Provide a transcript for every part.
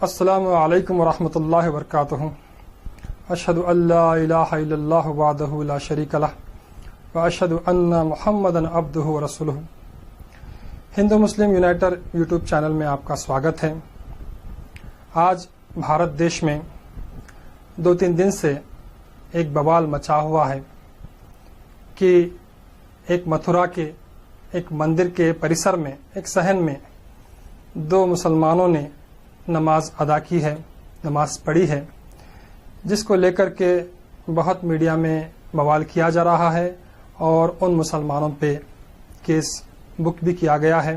अस्सलामु अलैकुम वरहमतुल्लाहि वबरकातुहू। अशहदु अल्ला इलाहा इल्लल्लाह वहदहु ला शरीका लह व अशहदु अन्ना मुहम्मदन अब्दुहु व रसूलुहु। Hindu Muslim united YouTube channel में आपका स्वागत है। आज भारत देश में 2-3 दिन से एक बवाल मचा हुआ है कि एक मथुरा के एक मंदिर के परिसर में एक सहन में 2 मुसलमानों ने नमाज अदा की है, नमाज पढ़ी है, जिसको लेकर के बहुत मीडिया में बवाल किया जा रहा है और उन मुसलमानों पे केस बुक भी किया गया है।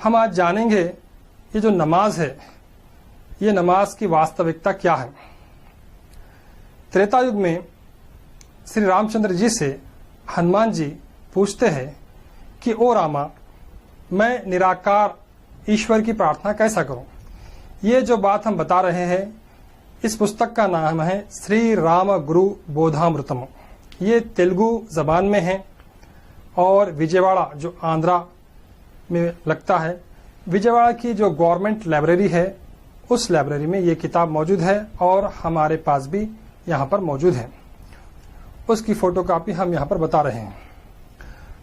हम आज जानेंगे ये जो नमाज है, ये नमाज की वास्तविकता क्या है। त्रेता युग में श्री रामचंद्र जी से हनुमान जी पूछते हैं कि ओ रामा, मैं निराकार ईश्वर की प्रार्थना कैसा करूं। ये जो बात हम बता रहे हैं, इस पुस्तक का नाम है श्री राम गुरु बोधामृतम। ये तेलुगु जबान में है और विजयवाड़ा जो आंध्रा में लगता है, विजयवाड़ा की जो गवर्नमेंट लाइब्रेरी है, उस लाइब्रेरी में ये किताब मौजूद है और हमारे पास भी यहाँ पर मौजूद है। उसकी फोटोकॉपी हम यहाँ पर बता रहे हैं।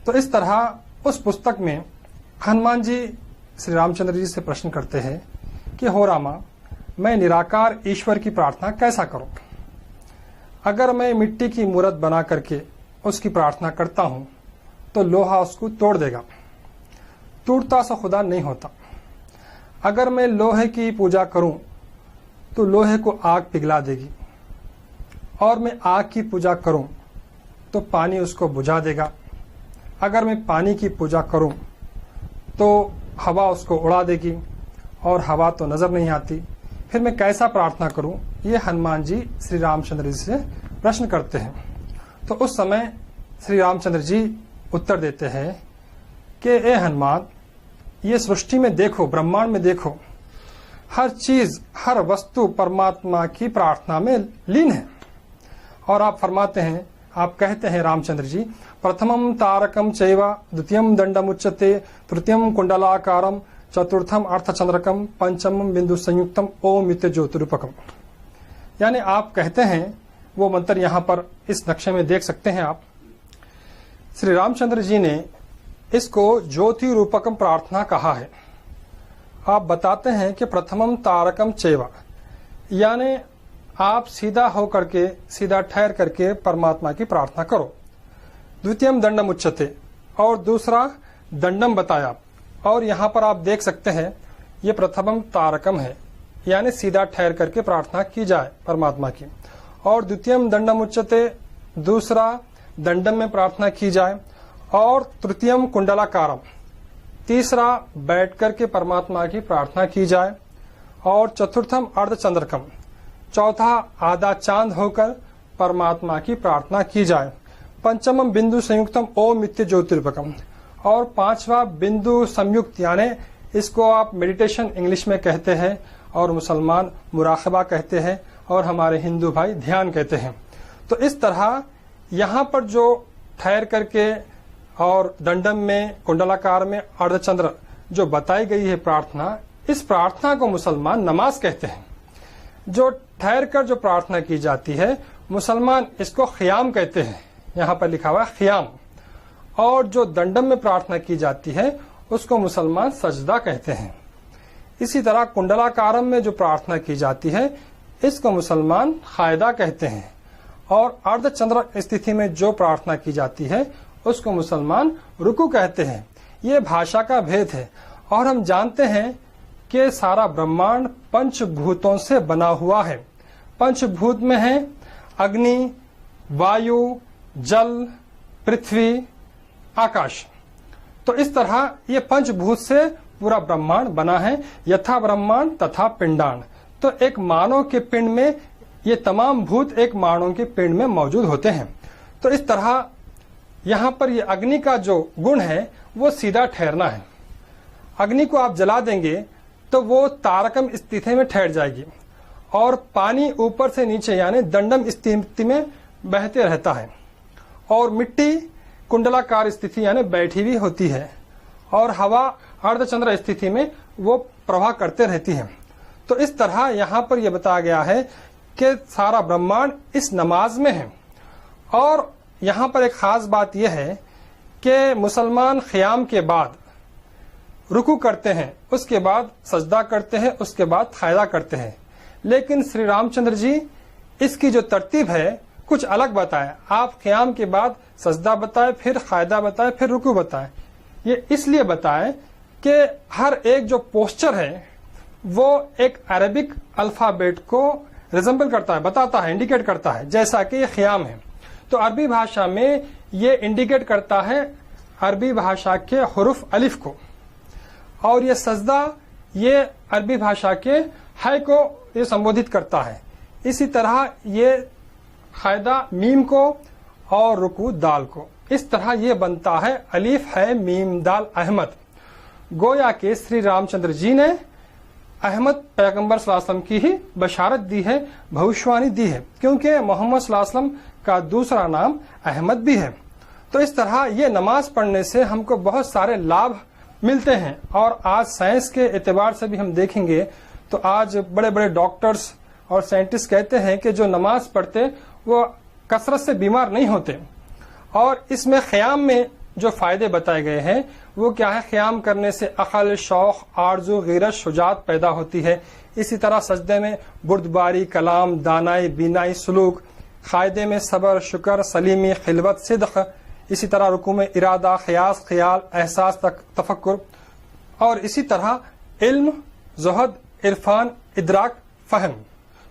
तो इस तरह उस पुस्तक में हनुमान जी श्री रामचंद्र जी से प्रश्न करते हैं कि हो रामा, मैं निराकार ईश्वर की प्रार्थना कैसा करूं। अगर मैं मिट्टी की मूर्त बना करके उसकी प्रार्थना करता हूं तो लोहा उसको तोड़ देगा, टूटता सा खुदा नहीं होता। अगर मैं लोहे की पूजा करूं तो लोहे को आग पिघला देगी, और मैं आग की पूजा करूं तो पानी उसको बुझा देगा। अगर मैं पानी की पूजा करूं तो हवा उसको उड़ा देगी, और हवा तो नजर नहीं आती। फिर मैं कैसा प्रार्थना करूं, ये हनुमान जी श्री रामचंद्र जी से प्रश्न करते हैं। तो उस समय श्री रामचंद्र जी उत्तर देते हैं कि ए हनुमान, ये सृष्टि में देखो, ब्रह्मांड में देखो, हर चीज, हर वस्तु परमात्मा की प्रार्थना में लीन है। और आप फरमाते हैं, आप कहते हैं रामचंद्र जी, प्रथमम तारकम चैवा द्वितीयम दंडम उच्यते तृतीयम कुंडलाकारम चतुर्थम अर्थचंद्रकम पंचमम बिंदु संयुक्तम ओम इत्य ज्योतिरूपकम। यानी आप कहते हैं, वो मंत्र यहाँ पर इस नक्शे में देख सकते हैं आप। श्री रामचंद्र जी ने इसको ज्योति रूपकम प्रार्थना कहा है। आप बताते हैं कि प्रथमम तारकम चैवा, यानी आप सीधा होकर के, सीधा ठहर करके परमात्मा की प्रार्थना करो। द्वितीयम दंडम उच्यते, और दूसरा दंडम बताया। और यहाँ पर आप देख सकते हैं, ये प्रथमम तारकम है, यानी सीधा ठहर करके प्रार्थना की जाए परमात्मा की। और द्वितीयम दंडम उच्यते, दूसरा दंडम में प्रार्थना की जाए। और तृतीयम कुंडलाकारम, तीसरा बैठ करके परमात्मा की प्रार्थना की जाए। और चतुर्थम अर्धचंद्रकम, चौथा आधा चांद होकर परमात्मा की प्रार्थना की जाए। पंचमम बिंदु संयुक्तम ओम इत्य ज्योतिरूपकम, और 5वां बिंदु संयुक्त, यानी इसको आप मेडिटेशन इंग्लिश में कहते हैं, और मुसलमान मुराकबा कहते हैं, और हमारे हिंदू भाई ध्यान कहते हैं। तो इस तरह यहाँ पर जो ठहर करके और दंडम में, कुंडलाकार में, अर्धचंद्र जो बताई गई है प्रार्थना, इस प्रार्थना को मुसलमान नमाज कहते हैं। जो ठहर कर जो प्रार्थना की जाती है, मुसलमान इसको ख़ियाम कहते हैं, यहाँ पर लिखा हुआ है ख़ियाम। और जो दंडम में प्रार्थना की जाती है, उसको मुसलमान सजदा कहते हैं। इसी तरह कुंडलाकारम में जो प्रार्थना की जाती है, इसको मुसलमान कायदा कहते हैं। और अर्धचंद्र स्थिति में जो प्रार्थना की जाती है, उसको मुसलमान रुकू कहते हैं। ये भाषा का भेद है। और हम जानते हैं कि सारा ब्रह्मांड पंचभूतों से बना हुआ है। पंचभूत में है अग्नि, वायु, जल, पृथ्वी, आकाश। तो इस तरह ये पंचभूत से पूरा ब्रह्मांड बना है। यथा ब्रह्मांड तथा पिंडांड। तो एक मानव के पिंड में ये तमाम भूत एक मानव के पिंड में मौजूद होते हैं। तो इस तरह यहाँ पर ये अग्नि का जो गुण है, वो सीधा ठहरना है। अग्नि को आप जला देंगे तो वो तारकम स्थिति में ठहर जाएगी, और पानी ऊपर से नीचे यानी दंडम स्थिति में बहते रहता है। और मिट्टी कुंडलाकार स्थिति यानी बैठी हुई होती है, और हवा अर्धचंद्र स्थिति में वो प्रवाह करते रहती है। तो इस तरह यहाँ पर यह बताया गया है कि सारा ब्रह्मांड इस नमाज में है। और यहाँ पर एक खास बात यह है कि मुसलमान क़याम के बाद रुकू करते हैं, उसके बाद सजदा करते हैं, उसके बाद क़ायदा करते हैं। लेकिन श्री रामचंद्र जी इसकी जो तरतीब है कुछ अलग बताए। आप क़याम के बाद सजदा बताए, फिर क़ायदा बताए, फिर रुकू बताए। ये इसलिए बताए कि हर एक जो पोस्चर है वो एक अरबिक अल्फ़ाबेट को रिजेंबल करता है, बताता है, इंडिकेट करता है। जैसा कि ये क़याम है तो अरबी भाषा में ये इंडिकेट करता है अरबी भाषा के हुरूफ अलिफ को, और ये सजदा ये अरबी भाषा के है को ये संबोधित करता है। इसी तरह ये क़ायदा मीम को और रुकू दाल को। इस तरह ये बनता है अलिफ है मीम दाल अहमद। गोया के श्री रामचंद्र जी ने अहमद पैगंबर सल्लल्लाहु अलैहि वसल्लम की ही बशारत दी है, भविष्यवाणी दी है, क्योंकि मोहम्मद सल्लल्लाहु अलैहि वसल्लम का दूसरा नाम अहमद भी है। तो इस तरह ये नमाज पढ़ने से हमको बहुत सारे लाभ मिलते हैं। और आज साइंस के एतबार से भी हम देखेंगे तो आज बड़े बड़े डॉक्टर्स और साइंटिस्ट कहते हैं कि जो नमाज पढ़ते वो कसरत से बीमार नहीं होते। और इसमें क़याम में जो फायदे बताए गए हैं वो क्या है, क़याम करने से अक़ल, शौक़, आरज़ू, ग़ीरत, शुजाअत पैदा होती है। इसी तरह सजदे में बुर्दबारी, कलाम, दानाई, बीनाई, सुलूक, क़ायदे में सब्र, शुक्र, सलीमी, खिलवत, सिद्क़। इसी तरह रुकू में इरादा, क़यास, ख़याल, एहसास, तफक्कुर। और इसी तरह इल्म, ज़ुहद, इरफान, इदराक, फ़हम।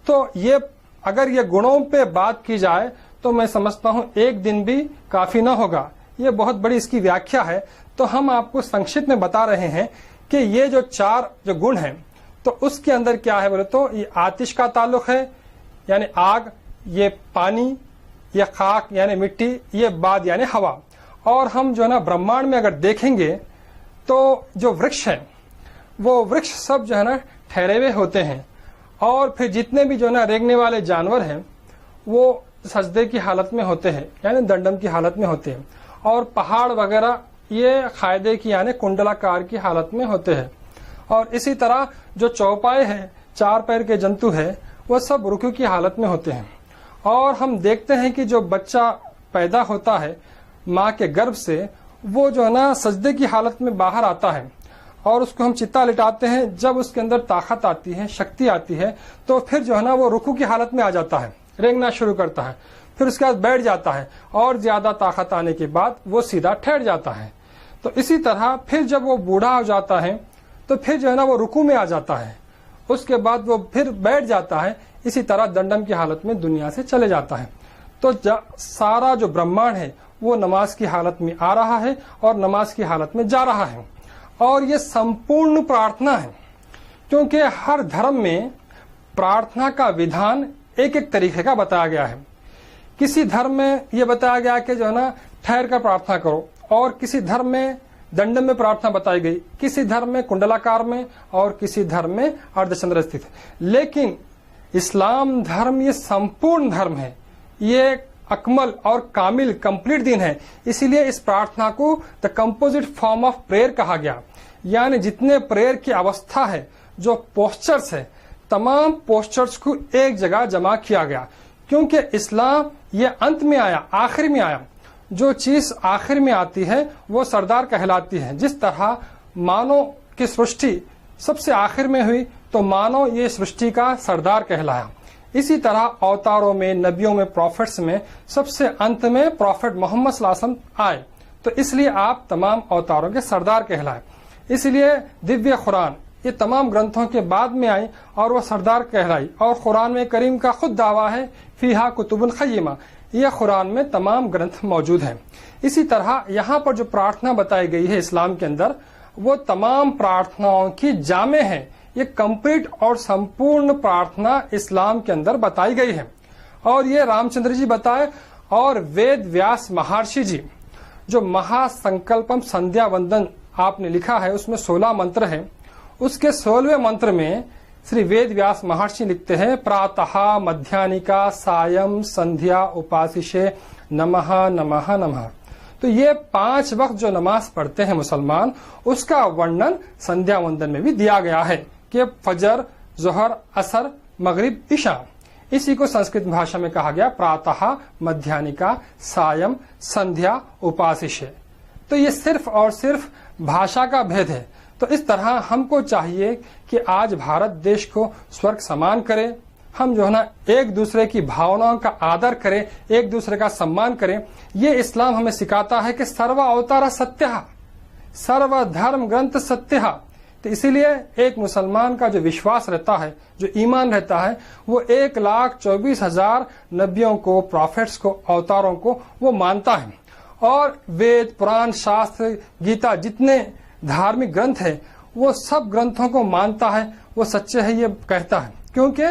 तो ये अगर ये गुणों पे बात की जाए तो मैं समझता हूँ एक दिन भी काफी ना होगा। ये बहुत बड़ी इसकी व्याख्या है। तो हम आपको संक्षिप्त में बता रहे हैं कि ये जो चार जो गुण हैं तो उसके अंदर क्या है बोले तो ये आतिश का ताल्लुक है, यानी आग, ये पानी, ये खाक यानी मिट्टी, ये बाद यानी हवा। और हम जो है ना ब्रह्मांड में अगर देखेंगे तो जो वृक्ष है वो वृक्ष सब जो है ना ठहरे हुए होते हैं। और फिर जितने भी जो है ना रेंगने वाले जानवर हैं वो सजदे की हालत में होते हैं, यानी दंडम की हालत में होते हैं। और पहाड़ वगैरह ये क़ायदे की यानी कुंडलाकार की हालत में होते हैं। और इसी तरह जो चौपाए हैं, चार पैर के जंतु है, वो सब रुकू की हालत में होते हैं। और हम देखते हैं कि जो बच्चा पैदा होता है माँ के गर्भ से, वो जो है ना सजदे की हालत में बाहर आता है और उसको हम चित्ता लिटाते हैं। जब उसके अंदर ताकत आती है, शक्ति आती है, तो फिर जो है ना वो रुकू की हालत में आ जाता है, रेंगना शुरू करता है। फिर उसके बाद बैठ जाता है और ज्यादा ताकत आने के बाद वो सीधा ठहर जाता है। तो इसी तरह फिर जब वो बूढ़ा हो जाता है तो फिर जो है ना वो रुकू में आ जाता है, उसके बाद वो फिर बैठ जाता है। इसी तरह दंडम की हालत में दुनिया से चले जाता है। तो सारा जो ब्रह्मांड है वो नमाज की हालत में आ रहा है और नमाज की हालत में जा रहा है। और ये संपूर्ण प्रार्थना है, क्योंकि हर धर्म में प्रार्थना का विधान एक एक तरीके का बताया गया है। किसी धर्म में यह बताया गया कि जो है ना ठहर कर प्रार्थना करो, और किसी धर्म में दंडम में प्रार्थना बताई गई, किसी धर्म में कुंडलाकार में, और किसी धर्म में अर्धचंद्र स्थित। लेकिन इस्लाम धर्म ये संपूर्ण धर्म है, ये अकमल और कामिल कंप्लीट दिन है। इसीलिए इस प्रार्थना को the composite form of prayer कहा गया। यानी जितने प्रेयर की अवस्था है, जो पोस्चर्स है, तमाम पोस्चर्स को एक जगह जमा किया गया। क्योंकि इस्लाम ये अंत में आया, आखिर में आया। जो चीज आखिर में आती है वो सरदार कहलाती है। जिस तरह मानव की सृष्टि सबसे आखिर में हुई तो मानव ये सृष्टि का सरदार कहलाया। इसी तरह अवतारों में, नबियों में, प्रॉफिट्स में सबसे अंत में प्रॉफिट मोहम्मद सल्लल्लाहु अलैहि वसल्लम आए। तो इसलिए आप तमाम अवतारों के सरदार कहलाए। इसलिए दिव्य कुरान ये तमाम ग्रंथों के बाद में आई और वह सरदार कहलाई। और कुरान में करीम का खुद दावा है फीहा कुतुबुन क़य्यिमा, यह कुरान में तमाम ग्रंथ मौजूद हैं। इसी तरह यहाँ पर जो प्रार्थना बताई गई है इस्लाम के अंदर, वो तमाम प्रार्थनाओं की जामे है। ये कंप्लीट और संपूर्ण प्रार्थना इस्लाम के अंदर बताई गई है। और ये रामचंद्र जी बताए और वेद व्यास महर्षि जी जो महासंकल्पम संध्या वंदन आपने लिखा है, उसमें 16 मंत्र हैं। उसके 16वें मंत्र में श्री वेद व्यास महर्षि लिखते हैं प्रातः मध्यानिका सायं संध्या उपासिशे नमः नमः नमः। तो ये 5 वक्त जो नमाज पढ़ते हैं मुसलमान, उसका वर्णन संध्या वंदन में भी दिया गया है कि फजर, जोहर, असर, मगरिब, ईशा। इसी को संस्कृत भाषा में कहा गया प्रातः, मध्याह्निका, सायं, संध्या, उपासिशे। तो ये सिर्फ और सिर्फ भाषा का भेद है। तो इस तरह हमको चाहिए कि आज भारत देश को स्वर्ग समान करें। हम जो है ना एक दूसरे की भावनाओं का आदर करें, एक दूसरे का सम्मान करें। ये इस्लाम हमें सिखाता है कि सर्व अवतारा सत्यः, सर्व धर्म ग्रंथ सत्यः। तो इसीलिए एक मुसलमान का जो विश्वास रहता है, जो ईमान रहता है, वो 1,24,000 नबियों को, प्रॉफिट्स को, अवतारों को वो मानता है। और वेद, पुराण, शास्त्र, गीता, जितने धार्मिक ग्रंथ है वो सब ग्रंथों को मानता है, वो सच्चे है ये कहता है। क्योंकि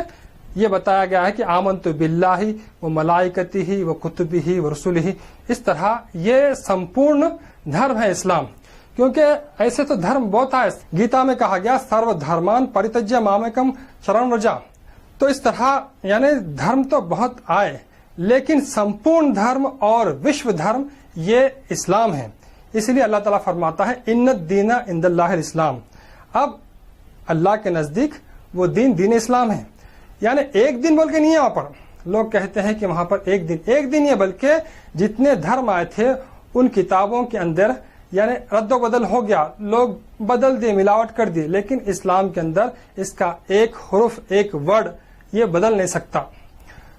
ये बताया गया है कि आमन्तु बिल्लाहि व मलाइकतिहि व कुतुबिहि व रुसुलिहि। इस तरह ये संपूर्ण धर्म है इस्लाम। क्योंकि ऐसे तो धर्म बहुत है। गीता में कहा गया सर्व धर्मान परित्यज्य मामेकम शरणं व्रज। तो इस तरह यानी धर्म तो बहुत आए, लेकिन संपूर्ण धर्म और विश्व धर्म ये इस्लाम है। इसलिए अल्लाह ताला फरमाता है इन्न दीना इंदल्लाहिल इस्लाम। अब अल्लाह के नजदीक वो दीन इस्लाम है। यानी एक दिन बोल के नहीं है। वहां पर लोग कहते हैं कि वहां पर एक दिन नहीं है, बल्कि जितने धर्म आए थे उन किताबों के अंदर यानी रद्दो बदल हो गया, लोग बदल दिए, मिलावट कर दिए। लेकिन इस्लाम के अंदर इसका एक हुर्फ, एक वर्ड ये बदल नहीं सकता।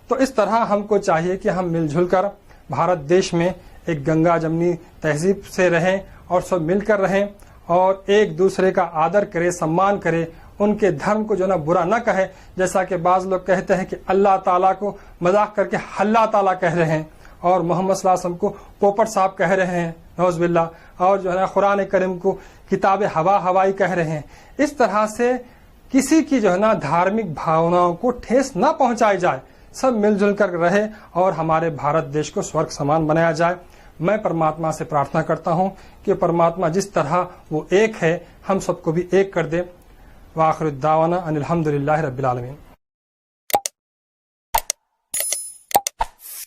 तो इस तरह हमको चाहिए कि हम मिलजुल कर भारत देश में एक गंगा जमनी तहजीब से रहें और सब मिलकर रहें और एक दूसरे का आदर करें, सम्मान करें, उनके धर्म को जो ना बुरा न कहे। जैसा कि बाज लोग कहते हैं कि अल्लाह ताला को मजाक करके हल्ला ताला कह रहे हैं और मोहम्मद सल्लल्लाहु अलैहि वसल्लम को पोपट साहब कह रहे हैं, नौज़बिल्लाह, और जो है ना कुरान करीम को किताब हवाई कह रहे हैं। इस तरह से किसी की जो है ना धार्मिक भावनाओं को ठेस न पहुंचाई जाए, सब मिलजुल कर रहे और हमारे भारत देश को स्वर्ग समान बनाया जाए। मैं परमात्मा से प्रार्थना करता हूं कि परमात्मा जिस तरह वो एक है हम सबको भी एक कर दे। वाखिर दावाना अनिल हम्दुलिल्लाहि रब्बिल आलमीन।